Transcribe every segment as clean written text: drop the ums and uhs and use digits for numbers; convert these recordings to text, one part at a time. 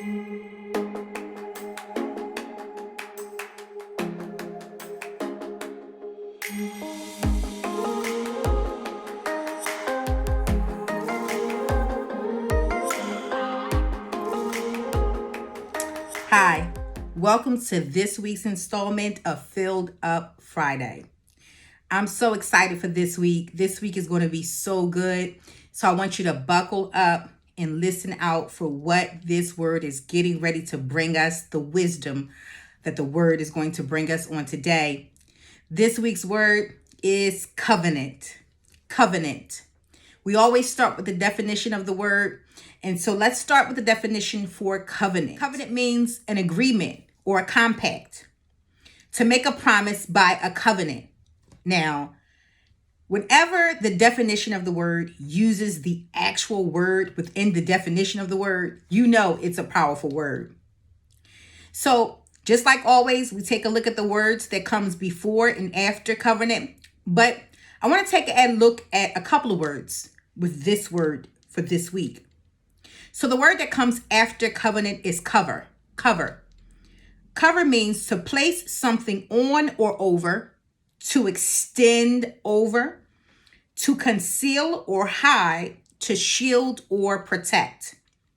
Hi, welcome to this week's installment of Filled Up Friday. I'm so excited for this week. This week is going to be so good. So I want you to buckle up and listen out for what this word is getting ready to bring us, the wisdom that the word is going to bring us on today. This week's word is covenant. Covenant. We always start with the definition of the word. And so let's start with the definition for covenant. Covenant means an agreement or a compact. To make a promise by a covenant. Now, whenever the definition of the word uses the actual word within the definition of the word, you know it's a powerful word. So just like always, we take a look at the words that comes before and after covenant. But I want to take a look at a couple of words with this word for this week. So the word that comes after covenant is cover. Cover. Cover means to place something on or over, to extend over, to conceal or hide, to shield or protect.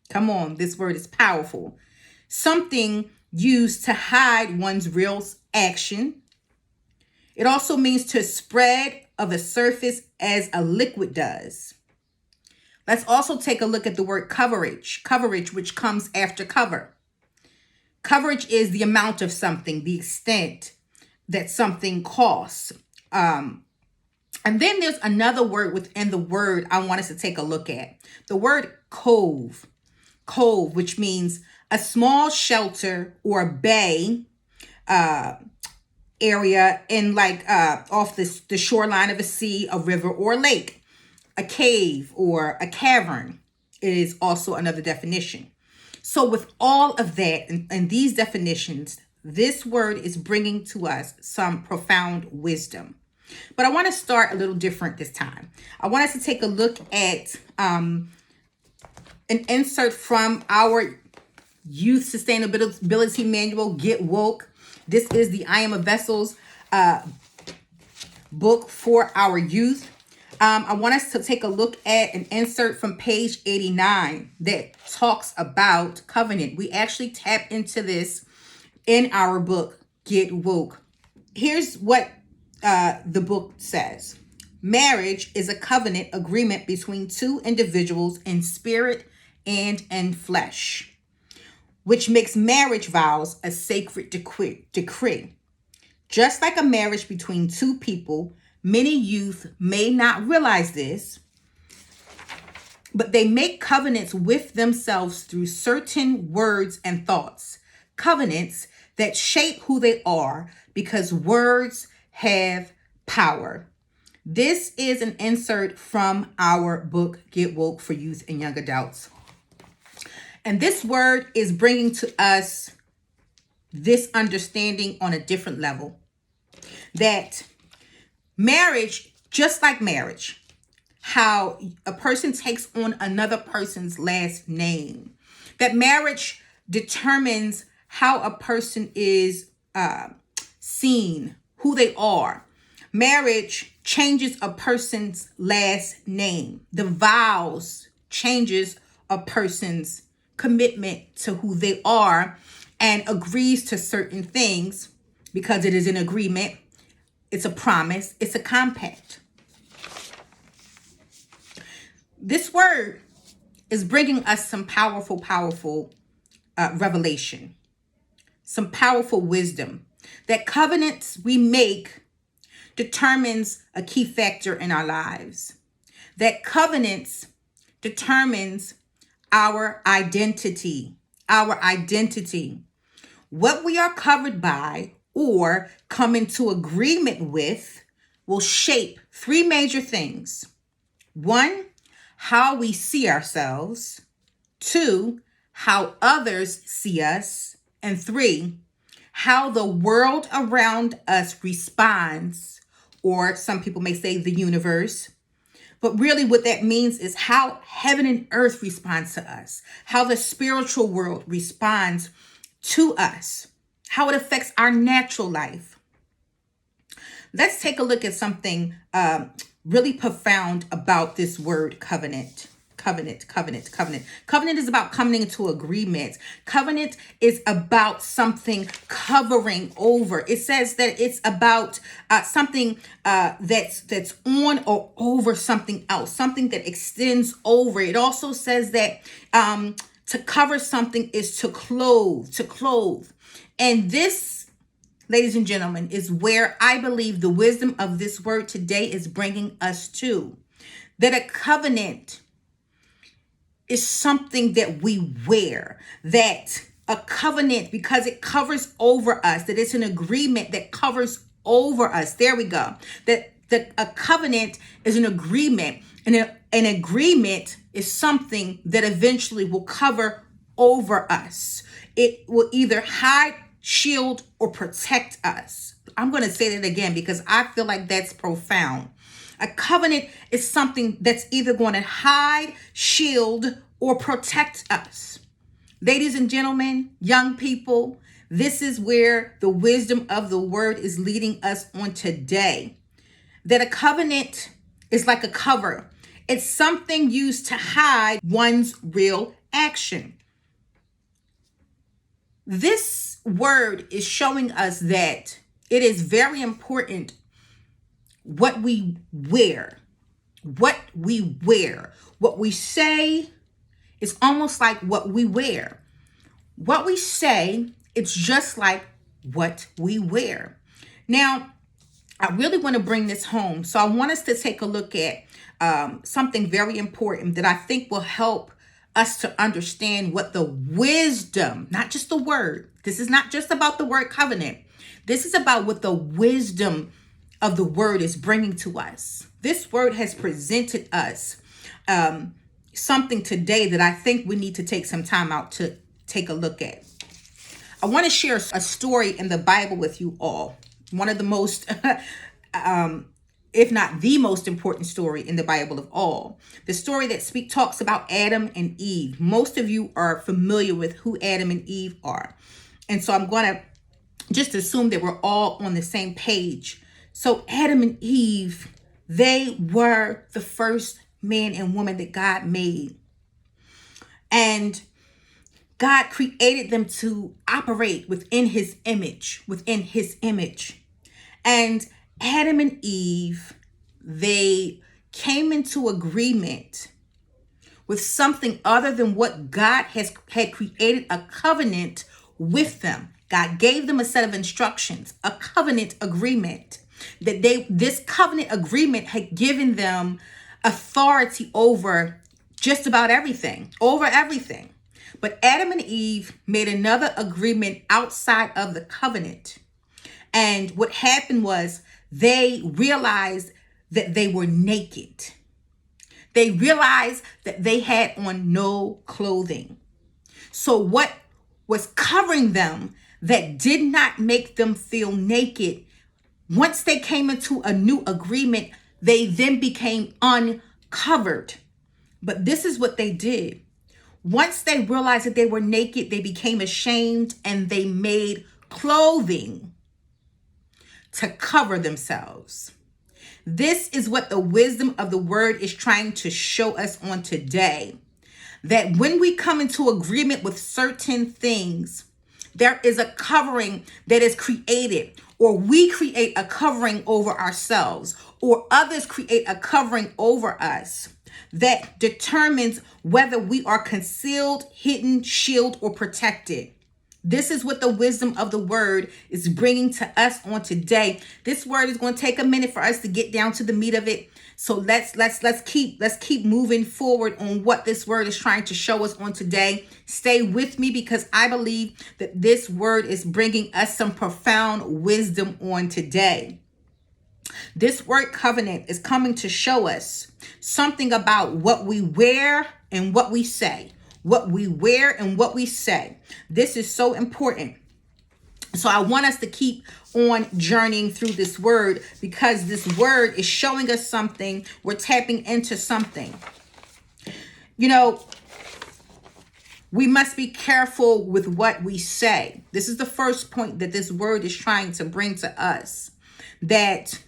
Come on, this word is powerful. Something used to hide one's real action. It also means to spread of a surface as a liquid does. Let's also take a look at the word coverage. Coverage, which comes after cover. Coverage is the amount of something, the extent that something costs. And then there's another word within the word I want us to take a look at. The word cove. Cove, which means a small shelter or bay area in off the shoreline of a sea, a river, or lake. A cave or a cavern is also another definition. So with all of that and these definitions, this word is bringing to us some profound wisdom. But I want to start a little different this time. I want us to take a look at an insert from our Youth Sustainability Manual, Get Woke. This is the I Am a Vessel's book for our youth. I want us to take a look at an insert from page 89 that talks about covenant. We actually tap into this in our book, Get Woke. Here's what the book says. Marriage is a covenant agreement between two individuals in spirit and in flesh, which makes marriage vows a sacred decree. Just like a marriage between two people, many youth may not realize this, but they make covenants with themselves through certain words and thoughts. Covenants that shape who they are because words have power. This is an insert from our book, Get Woke for Youth and Young Adults. And this word is bringing to us this understanding on a different level. That marriage, just like marriage, how a person takes on another person's last name. That marriage determines how a person is seen, who they are. Marriage changes a person's last name. The vows changes a person's commitment to who they are and agrees to certain things because it is an agreement. It's a promise. It's a compact. This word is bringing us some powerful revelation, some powerful wisdom. That covenants we make determines a key factor in our lives. That covenants determines our identity. Our identity. What we are covered by or come into agreement with will shape three major things. 1, how we see ourselves. 2, how others see us. And 3, how the world around us responds, or some people may say the universe, But really what that means is how heaven and earth responds to us, how the spiritual world responds to us, how it affects our natural life. Let's take a look at something really profound about this word covenant. Covenant. Covenant is about coming into agreement. Covenant is about something covering over. It says that it's about something that's on or over something else, something that extends over. It also says that to cover something is to clothe. And this, ladies and gentlemen, is where I believe the wisdom of this word today is bringing us to. That a covenant is something that we wear, that a covenant, because it covers over us, that it's an agreement that covers over us. There we go. That a covenant is an agreement, and an agreement is something that eventually will cover over us. It will either hide, shield, or protect us. I'm going to say that again because I feel like that's profound. A covenant is something that's either going to hide, shield, or protect us. Ladies and gentlemen, young people, this is where the wisdom of the word is leading us on today. That a covenant is like a cover. It's something used to hide one's real action. This word is showing us that it is very important what we wear. What we say is almost like what we wear. What we say, it's just like what we wear. Now, I really want to bring this home. So I want us to take a look at something very important that I think will help us to understand what the wisdom, not just the word. This is not just about the word covenant. This is about what the wisdom of the word is bringing to us. This word has presented us something today that I think we need to take some time out to take a look at. I want to share a story in the Bible with you all. One of the most, if not the most important story in the Bible of all. The story that talks about Adam and Eve. Most of you are familiar with who Adam and Eve are. And so I'm going to just assume that we're all on the same page. So Adam and Eve, they were the first man and woman that God made. And God created them to operate within his image, And Adam and Eve, they came into agreement with something other than what God had created a covenant with them. God gave them a set of instructions, a covenant agreement. This covenant agreement had given them authority over just about everything, But Adam and Eve made another agreement outside of the covenant. And what happened was they realized that they were naked. They realized that they had on no clothing. So what was covering them that did not make them feel naked, once they came into a new agreement, they then became uncovered. But this is what they did. Once they realized that they were naked, they became ashamed and they made clothing to cover themselves. This is what the wisdom of the word is trying to show us on today. That when we come into agreement with certain things, there is a covering that is created, or we create a covering over ourselves, or others create a covering over us that determines whether we are concealed, hidden, shielded, or protected. This is what the wisdom of the word is bringing to us on today. This word is going to take a minute for us to get down to the meat of it. So let's keep moving forward on what this word is trying to show us on today. Stay with me because I believe that this word is bringing us some profound wisdom on today. This word covenant is coming to show us something about what we wear and what we say. What we wear and what we say. This is so important. So I want us to keep on journeying through this word, because this word is showing us something. We're tapping into something. You know, we must be careful with what we say. This is the first point that this word is trying to bring to us, that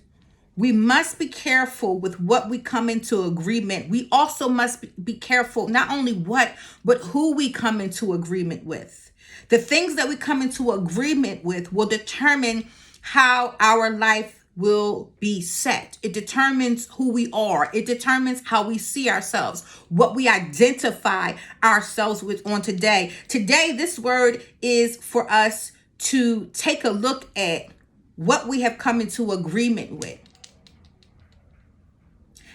we must be careful with what we come into agreement. We also must be careful, not only what, but who we come into agreement with. The things that we come into agreement with will determine how our life will be set. It determines who we are. It determines how we see ourselves, what we identify ourselves with on today. Today, this word is for us to take a look at what we have come into agreement with.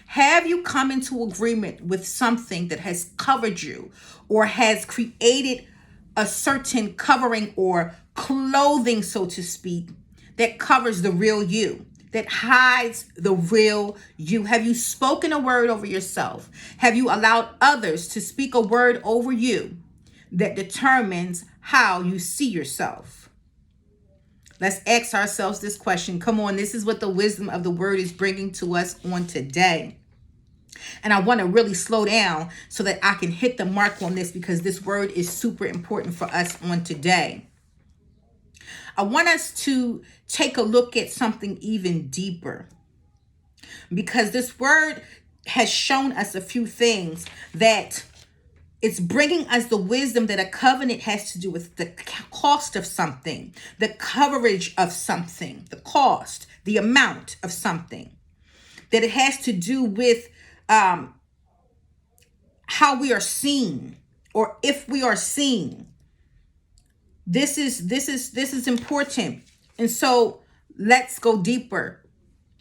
Have you come into agreement with something that has covered you or has created a certain covering or clothing, so to speak, that covers the real you, that hides the real you? Have you spoken a word over yourself? Have you allowed others to speak a word over you that determines how you see yourself? Let's ask ourselves this question. Come on, this is what the wisdom of the word is bringing to us on today. And I want to really slow down so that I can hit the mark on this, because this word is super important for us on today. I want us to take a look at something even deeper, because this word has shown us a few things, that it's bringing us the wisdom that a covenant has to do with the cost of something, the coverage of something, the cost, the amount of something, that it has to do with how we are seen, or if we are seen. This is important. And so let's go deeper.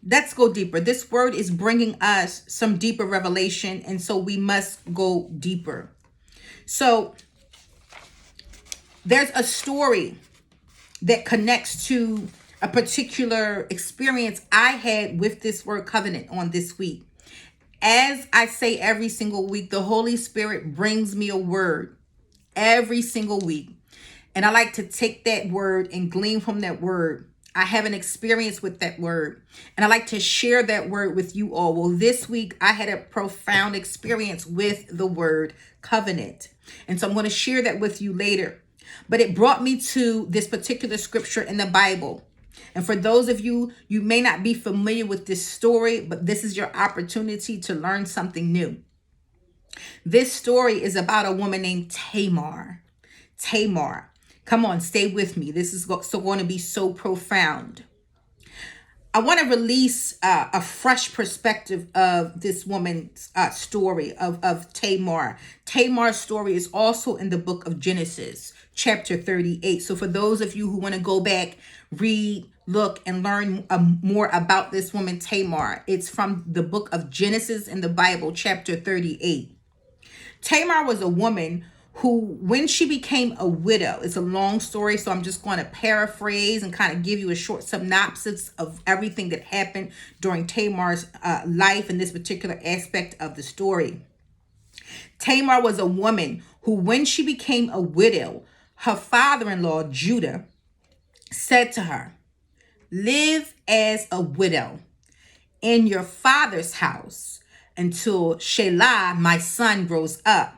Let's go deeper. This word is bringing us some deeper revelation, and so we must go deeper. So there's a story that connects to a particular experience I had with this word covenant on this week. As I say every single week, the Holy Spirit brings me a word every single week. And I like to take that word and glean from that word. I have an experience with that word, and I like to share that word with you all. Well, this week I had a profound experience with the word covenant. And so I'm going to share that with you later. But it brought me to this particular scripture in the Bible. And for those of you, you may not be familiar with this story, but this is your opportunity to learn something new. This story is about a woman named Tamar. Tamar. Come on, stay with me. This is going to be so profound. I want to release a fresh perspective of this woman's story of Tamar. Tamar's story is also in the book of Genesis, chapter 38. So for those of you who want to go back, read, look, and learn more about this woman, Tamar, it's from the book of Genesis in the Bible, chapter 38. Tamar was a woman who, when she became a widow, it's a long story, so I'm just going to paraphrase and kind of give you a short synopsis of everything that happened during Tamar's life in this particular aspect of the story. Tamar was a woman who, when she became a widow, her father-in-law, Judah, said to her, "Live as a widow in your father's house until Shelah, my son, grows up.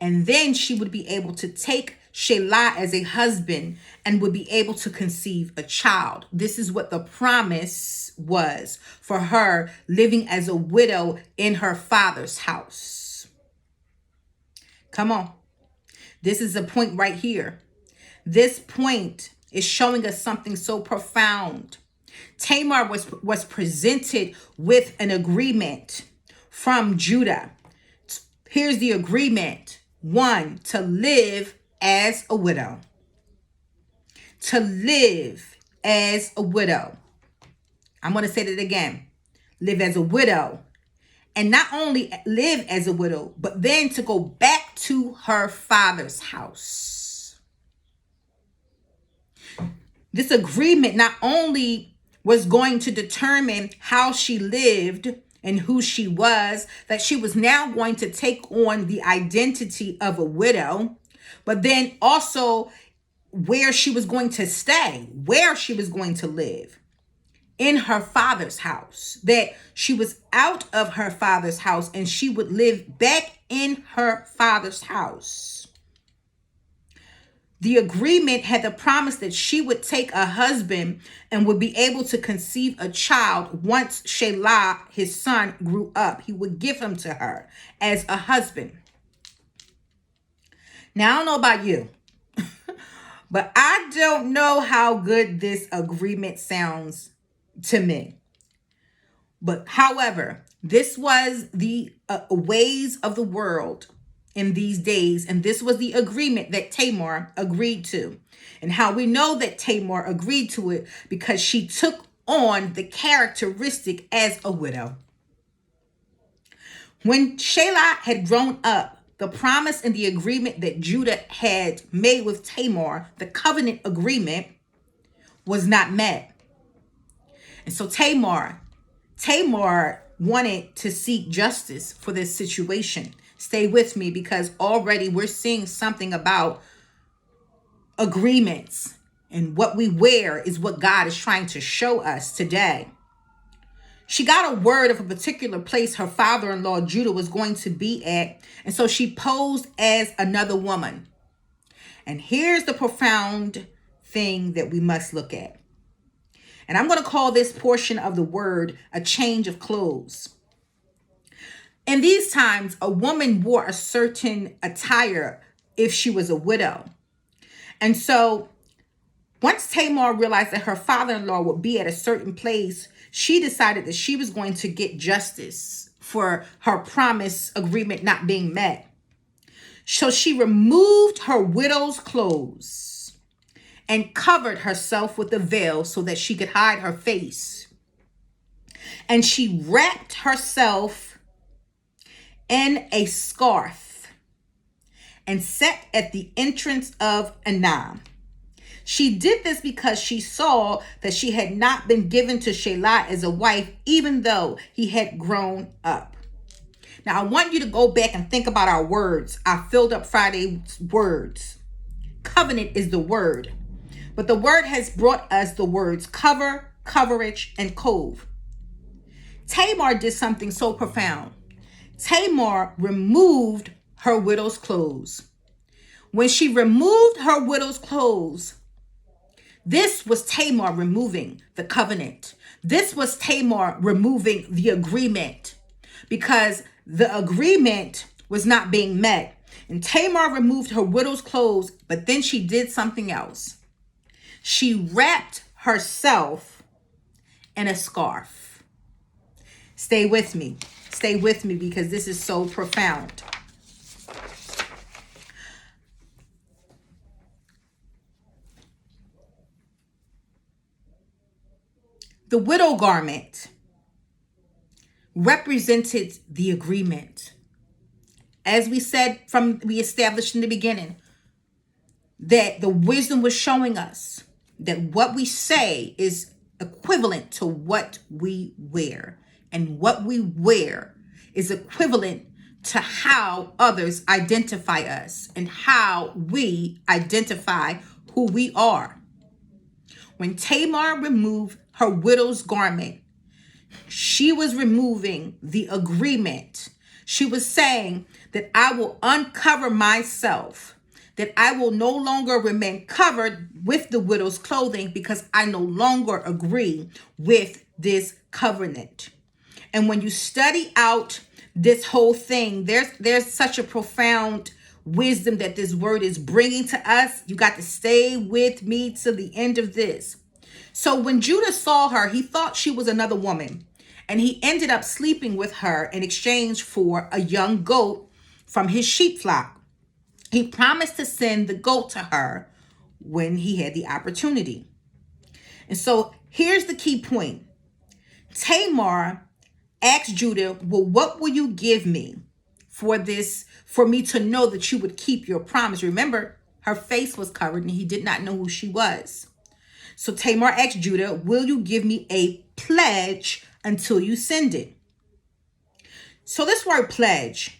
And then she would be able to take Shelah as a husband and would be able to conceive a child." This is what the promise was for her, living as a widow in her father's house. Come on. This is a point right here. This point is showing us something so profound. Tamar was presented with an agreement from Judah. Here's the agreement. 1, to live as a widow. To live as a widow. I'm going to say that again. Live as a widow. And not only live as a widow, but then to go back to her father's house. This agreement not only was going to determine how she lived and who she was, that she was now going to take on the identity of a widow, but then also where she was going to stay, where she was going to live, in her father's house, that she was out of her father's house and she would live back in her father's house. The agreement had the promise that she would take a husband and would be able to conceive a child once Shelah, his son, grew up. He would give him to her as a husband. Now, I don't know about you, but I don't know how good this agreement sounds to me. But however, this was the ways of the world in these days, and this was the agreement that Tamar agreed to. And how we know that Tamar agreed to it, because she took on the characteristic as a widow. When Shelah had grown up, the promise and the agreement that Judah had made with Tamar, the covenant agreement, was not met. And so Tamar wanted to seek justice for this situation. Stay with me, because already we're seeing something about agreements, and what we wear is what God is trying to show us today. She got a word of a particular place her father-in-law Judah was going to be at, and so she posed as another woman. And here's the profound thing that we must look at. And I'm going to call this portion of the word a change of clothes. In these times, a woman wore a certain attire if she was a widow. And so once Tamar realized that her father-in-law would be at a certain place, she decided that she was going to get justice for her promise agreement not being met. So she removed her widow's clothes and covered herself with a veil so that she could hide her face. And she wrapped herself in a scarf and sat at the entrance of Anam. She did this because she saw that she had not been given to Shelah as a wife, even though he had grown up. Now, I want you to go back and think about our words, our Filled Up Friday words. Covenant is the word, but the word has brought us the words cover, coverage, and cove. Tamar did something so profound. Tamar removed her widow's clothes. When she removed her widow's clothes, this was Tamar removing the covenant. This was Tamar removing the agreement, because the agreement was not being met. And Tamar removed her widow's clothes, but then she did something else. She wrapped herself in a scarf. Stay with me. Stay with me, because this is so profound. The widow garment represented the agreement. As we established in the beginning, that the wisdom was showing us that what we say is equivalent to what we wear. And what we wear is equivalent to how others identify us and how we identify who we are. When Tamar removed her widow's garment, she was removing the agreement. She was saying that I will uncover myself, that I will no longer remain covered with the widow's clothing, because I no longer agree with this covenant. And when you study out this whole thing, there's such a profound wisdom that this word is bringing to us. You got to stay with me to the end of this. So when Judah saw her, he thought she was another woman, and he ended up sleeping with her in exchange for a young goat from his sheep flock. He promised to send the goat to her when he had the opportunity. And so here's the key point. Tamar asked Judah, well, what will you give me for this, for me to know that you would keep your promise? Remember, her face was covered and he did not know who she was. So Tamar asked Judah, will you give me a pledge until you send it? So this word pledge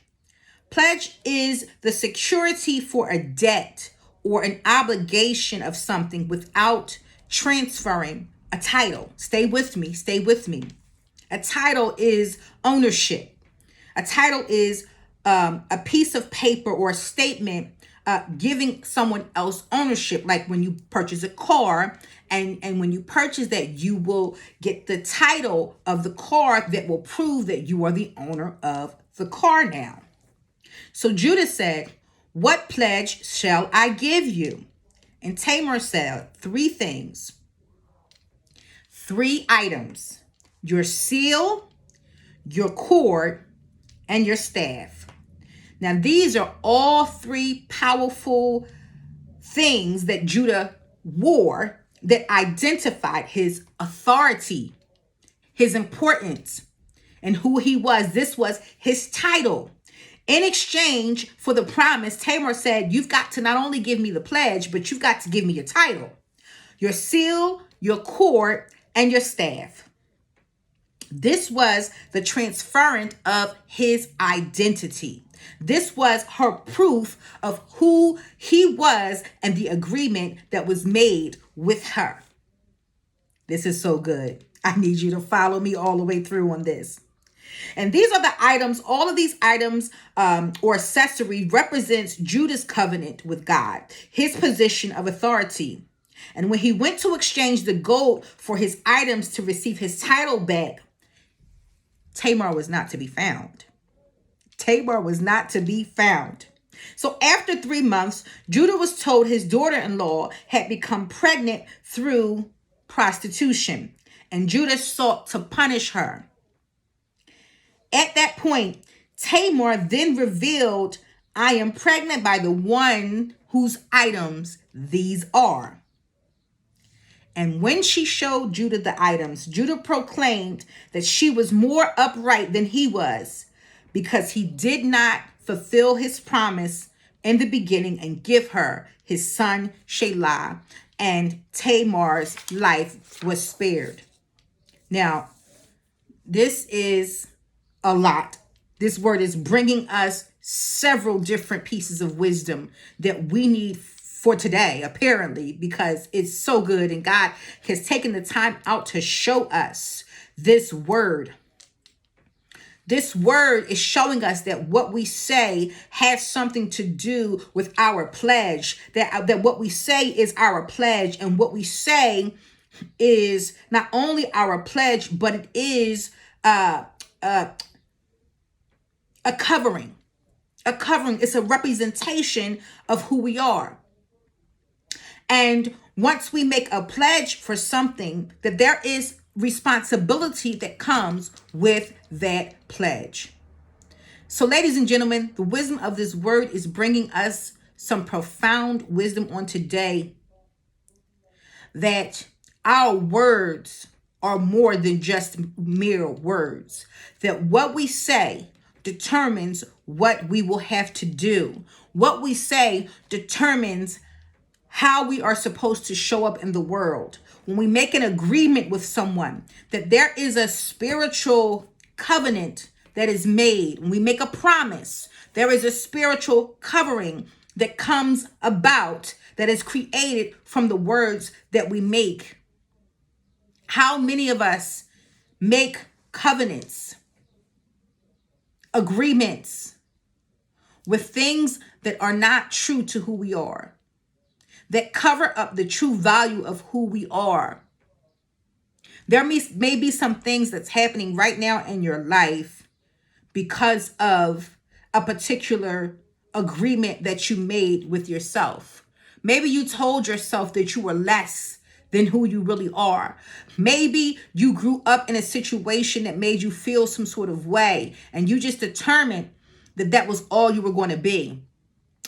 is the security for a debt or an obligation of something without transferring a title. Stay with me, stay with me. A title is ownership. A title is a piece of paper or a statement giving someone else ownership. Like when you purchase a car, and when you purchase that, you will get the title of the car that will prove that you are the owner of the car now. So Judah said, "What pledge shall I give you?" And Tamar said, three things, three items: your seal, your cord, and your staff. Now, these are all three powerful things that Judah wore that identified his authority, his importance, and who he was. This was his title. In exchange for the promise, Tamar said, "You've got to not only give me the pledge, but you've got to give me your title, your seal, your cord, and your staff." This was the transference of his identity. This was her proof of who he was and the agreement that was made with her. This is so good. I need you to follow me all the way through on this. And these are the items, all of these items or accessories represents Judah's covenant with God, his position of authority. And when he went to exchange the gold for his items to receive his title back, Tamar was not to be found. Tamar was not to be found. So after 3 months, Judah was told his daughter-in-law had become pregnant through prostitution, and Judah sought to punish her. At that point, Tamar then revealed, "I am pregnant by the one whose items these are." And when she showed Judah the items, Judah proclaimed that she was more upright than he was, because he did not fulfill his promise in the beginning and give her his son Shelah, and Tamar's life was spared. Now, this is a lot. This word is bringing us several different pieces of wisdom that we need for today, apparently, because it's so good. And God has taken the time out to show us this word. This word is showing us that what we say has something to do with our pledge, that what we say is our pledge, and what we say is not only our pledge, but it is a covering. A covering is a representation of who we are. And once we make a pledge for something, that there is responsibility that comes with that pledge. So, ladies and gentlemen, the wisdom of this word is bringing us some profound wisdom on today, that our words are more than just mere words, that what we say determines what we will have to do. What we say determines how we are supposed to show up in the world. When we make an agreement with someone, that there is a spiritual covenant that is made. When we make a promise, there is a spiritual covering that comes about, that is created from the words that we make. How many of us make covenants, agreements with things that are not true to who we are, that cover up the true value of who we are? There may be some things that's happening right now in your life because of a particular agreement that you made with yourself. Maybe you told yourself that you were less than who you really are. Maybe you grew up in a situation that made you feel some sort of way, and you just determined that that was all you were going to be.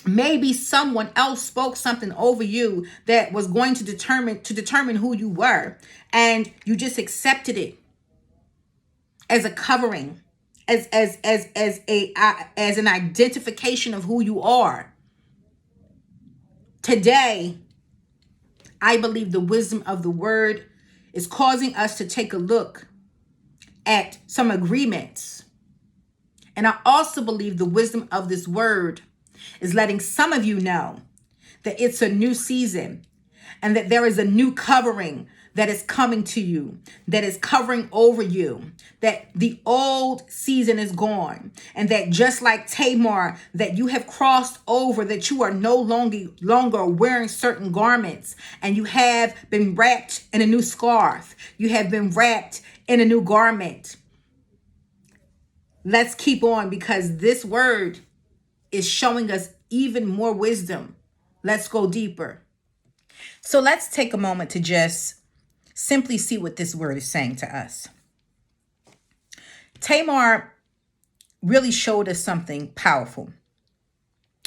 Maybe someone else spoke something over you that was going to determine who you were, and you just accepted it as a covering, as an identification of who you are. Today, I believe the wisdom of the word is causing us to take a look at some agreements. And I also believe the wisdom of this word is letting some of you know that it's a new season and that there is a new covering that is coming to you, that is covering over you, that the old season is gone, and that just like Tamar, that you have crossed over, that you are no longer wearing certain garments, and you have been wrapped in a new scarf. You have been wrapped in a new garment. Let's keep on, because this word is showing us even more wisdom. Let's go deeper. So let's take a moment to just simply see what this word is saying to us. Tamar really showed us something powerful.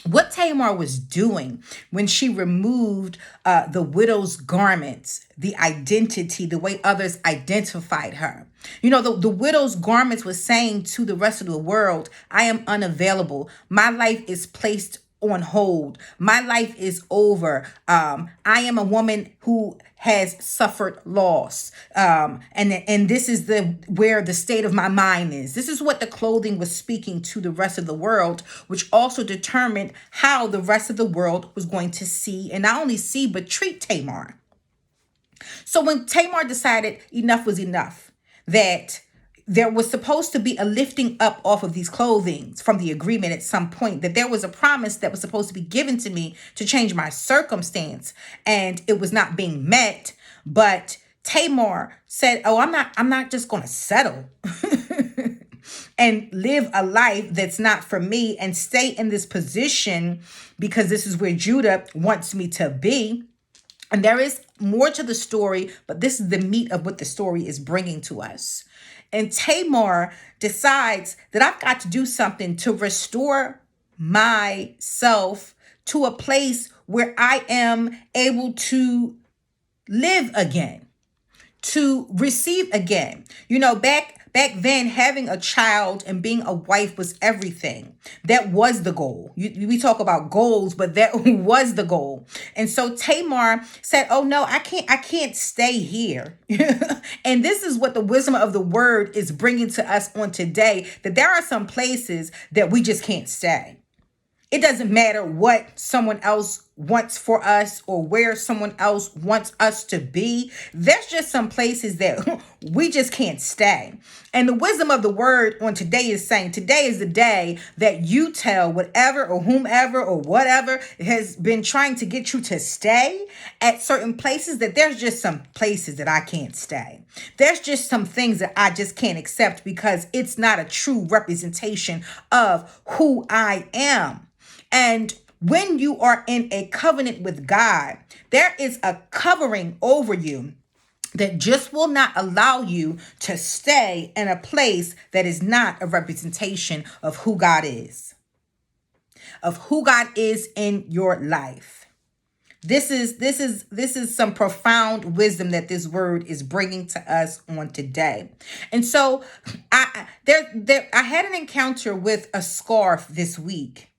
What Tamar was doing when she removed the widow's garments, the identity, the way others identified her. You know, the widow's garments was saying to the rest of the world, I am unavailable. My life is placed on hold. My life is over. I am a woman who has suffered loss. And this is where the state of my mind is. This is what the clothing was speaking to the rest of the world, which also determined how the rest of the world was going to see, and not only see, but treat Tamar. So when Tamar decided enough was enough, that there was supposed to be a lifting up off of these clothing from the agreement at some point, that there was a promise that was supposed to be given to me to change my circumstance, and it was not being met. But Tamar said, oh, I'm not just going to settle and live a life that's not for me and stay in this position because this is where Judah wants me to be. And there is more to the story, but this is the meat of what the story is bringing to us. And Tamar decides that I've got to do something to restore myself to a place where I am able to live again, to receive again. You know, back then, having a child and being a wife was everything. That was the goal. We talk about goals, but that was the goal. And so Tamar said, oh no, I can't stay here. And this is what the wisdom of the word is bringing to us on today, that there are some places that we just can't stay. It doesn't matter what someone else wants for us or where someone else wants us to be. There's just some places that we just can't stay. And the wisdom of the word on today is saying today is the day that you tell whatever or whomever or whatever has been trying to get you to stay at certain places, that there's just some places that I can't stay. There's just some things that I just can't accept because it's not a true representation of who I am. And when you are in a covenant with God, there is a covering over you that just will not allow you to stay in a place that is not a representation of who God is, in your life. This is some profound wisdom that this word is bringing to us on today. And so I had an encounter with a scarf this week.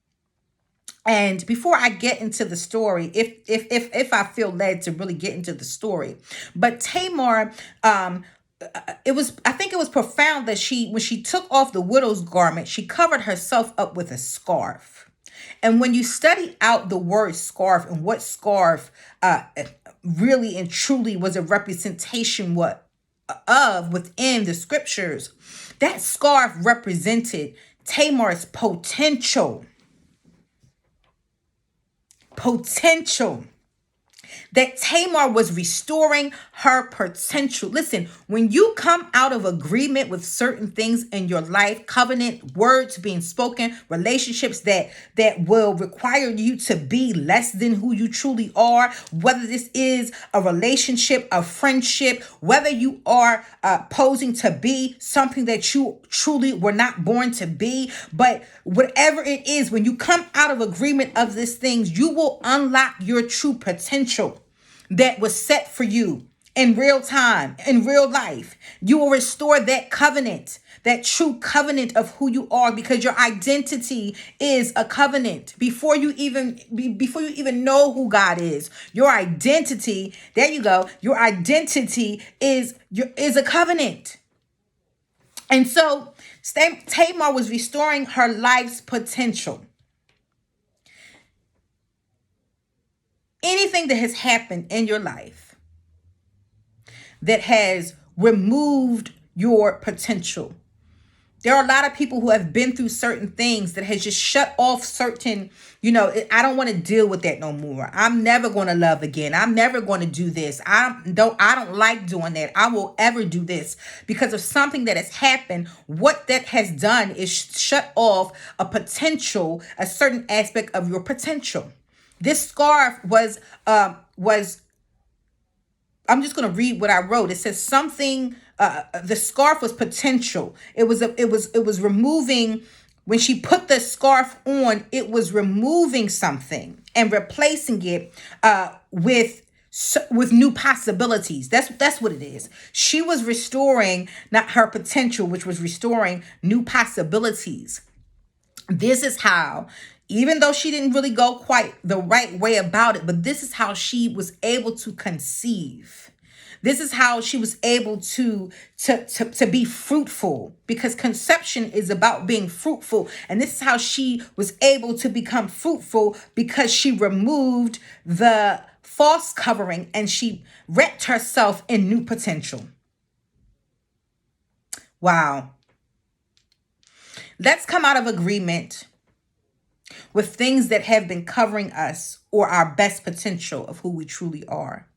And before I get into the story, if I feel led to really get into the story, but Tamar, I think it was profound that when she took off the widow's garment, she covered herself up with a scarf. And when you study out the word scarf and what scarf really and truly was a representation of within the scriptures, that scarf represented Tamar's potential, that Tamar was restoring her potential. Listen, when you come out of agreement with certain things in your life, covenant, words being spoken, relationships that will require you to be less than who you truly are, whether this is a relationship, a friendship, whether you are posing to be something that you truly were not born to be, but whatever it is, when you come out of agreement of these things, you will unlock your true potential that was set for you in real time, in real life. You will restore that covenant, that true covenant of who you are, because your identity is a covenant. Before you even know who God is, your identity, there you go, your identity is a covenant. And so Tamar was restoring her life's potential. Anything that has happened in your life that has removed your potential. There are a lot of people who have been through certain things that has just shut off certain, I don't want to deal with that no more. I'm never going to love again. I'm never going to do this. I don't like doing that. I will ever do this because of something that has happened. What that has done is shut off a certain aspect of your potential. This scarf was I'm just going to read what I wrote. It says something. The scarf was potential. It was removing. When she put the scarf on, it was removing something and replacing it with new possibilities. That's what it is. She was restoring not her potential, which was restoring new possibilities. This is how, even though she didn't really go quite the right way about it, but this is how she was able to conceive. This is how she was able to be fruitful, because conception is about being fruitful. And this is how she was able to become fruitful, because she removed the false covering and she wrapped herself in new potential. Wow. Let's come out of agreement with things that have been covering us or our best potential of who we truly are.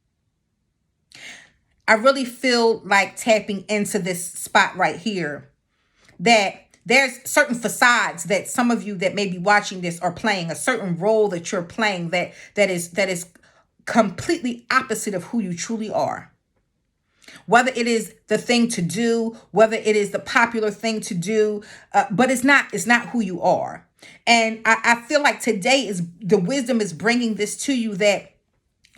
I really feel like tapping into this spot right here, that there's certain facades that some of you that may be watching this are playing, a certain role that you're playing that is completely opposite of who you truly are. Whether it is the thing to do, whether it is the popular thing to do, but it's not who you are. And I feel like today is the wisdom is bringing this to you, that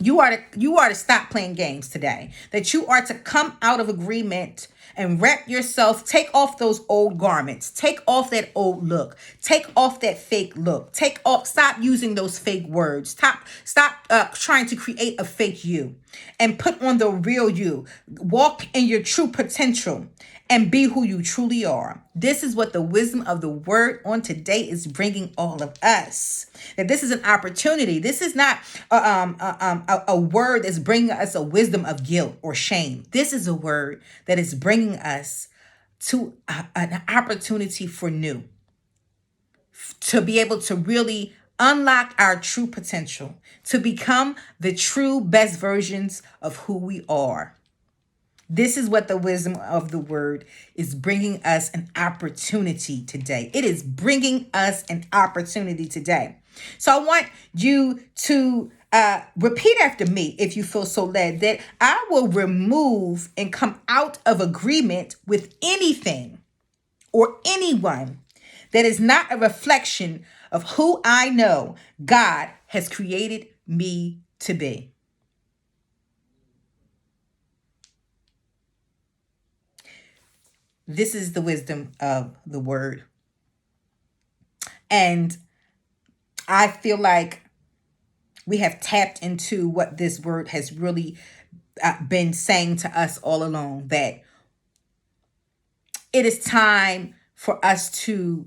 you are to stop playing games today, that you are to come out of agreement and wrap yourself, take off those old garments, take off that old look, take off that fake look, stop using those fake words, stop trying to create a fake you, and put on the real you. Walk in your true potential and be who you truly are. This is what the wisdom of the word on today is bringing all of us. That this is an opportunity. This is not a word that's bringing us a wisdom of guilt or shame. This is a word that is bringing us to an opportunity for new, to be able to really unlock our true potential, to become the true best versions of who we are. This is what the wisdom of the word is bringing us an opportunity today. It is bringing us an opportunity today. So I want you to repeat after me, if you feel so led, that I will remove and come out of agreement with anything or anyone that is not a reflection of who I know God has created me to be. This is the wisdom of the word. And I feel like we have tapped into what this word has really been saying to us all along, that it is time for us to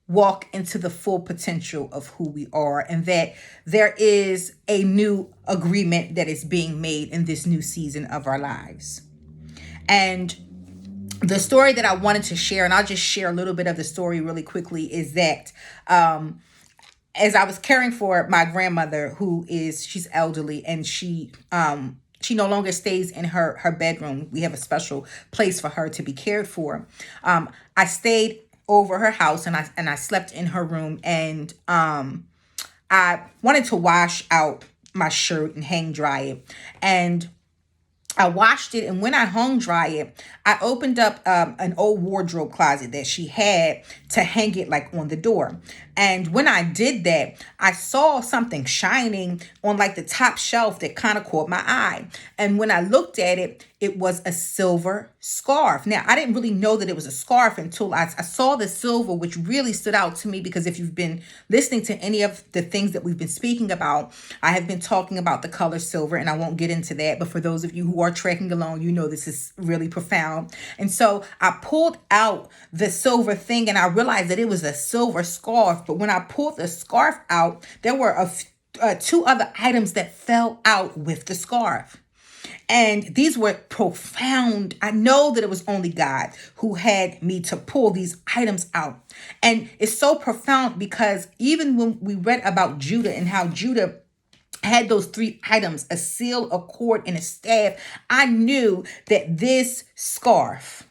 walk into the full potential of who we are, and that there is a new agreement that is being made in this new season of our lives. And the story that I wanted to share, and I'll just share a little bit of the story really quickly, is that as I was caring for my grandmother, she's elderly, and she no longer stays in her bedroom. We have a special place for her to be cared for. I stayed over her house, and I slept in her room, and I wanted to wash out my shirt and hang dry it. And I washed it, and when I hung dry it, I opened up an old wardrobe closet that she had to hang it like on the door. And when I did that, I saw something shining on like the top shelf that kind of caught my eye. And when I looked at it, it was a silver scarf. Now, I didn't really know that it was a scarf until I saw the silver, which really stood out to me, because if you've been listening to any of the things that we've been speaking about, I have been talking about the color silver, and I won't get into that. But for those of you who are tracking along, you know this is really profound. And so I pulled out the silver thing, and I realized that it was a silver scarf. But when I pulled the scarf out, there were two other items that fell out with the scarf. And these were profound. I know that it was only God who had me to pull these items out. And it's so profound because even when we read about Judah and how Judah had those three items, a seal, a cord, and a staff, I knew that this scarf,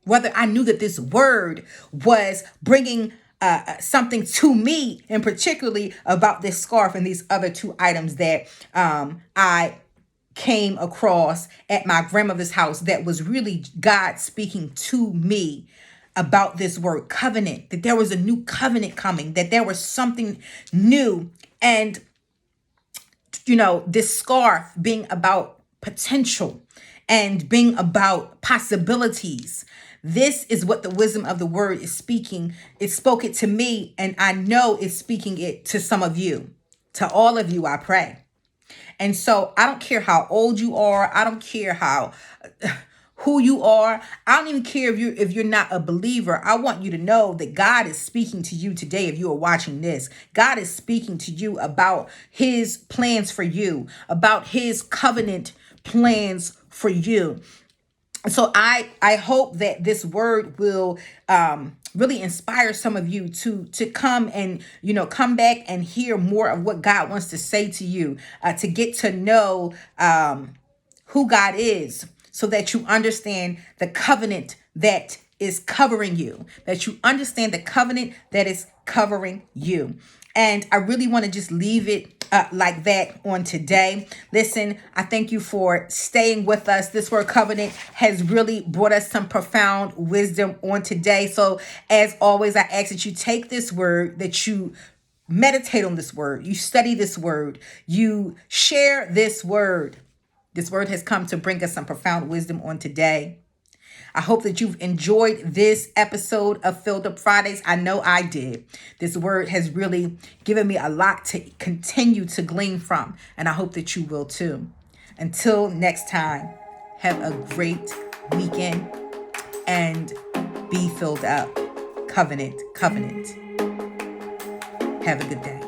whether I knew that this word was bringing something to me, and particularly about this scarf and these other two items that I came across at my grandmother's house, that was really God speaking to me about this word covenant, that there was a new covenant coming, that there was something new. And, this scarf being about potential and being about possibilities. This is what the wisdom of the word is speaking. It spoke it to me, and I know it's speaking it to some of you, to all of you, I pray. And so I don't care how old you are. I don't care who you are. I don't even care if you're not a believer. I want you to know that God is speaking to you today. If you are watching this, God is speaking to you about his plans for you, about his covenant plans for you. So I hope that this word will really inspire some of you to come and come back and hear more of what God wants to say to you, to get to know who God is, so that you understand the covenant that is covering you, that you understand the covenant that is covering you. And I really want to just leave it like that on today. Listen, I thank you for staying with us. This word covenant has really brought us some profound wisdom on today. So as always, I ask that you take this word, that you meditate on this word, you study this word, you share this word. This word has come to bring us some profound wisdom on today. I hope that you've enjoyed this episode of Filled Up Fridays. I know I did. This word has really given me a lot to continue to glean from, and I hope that you will too. Until next time, have a great weekend and be filled up. Covenant, covenant. Have a good day.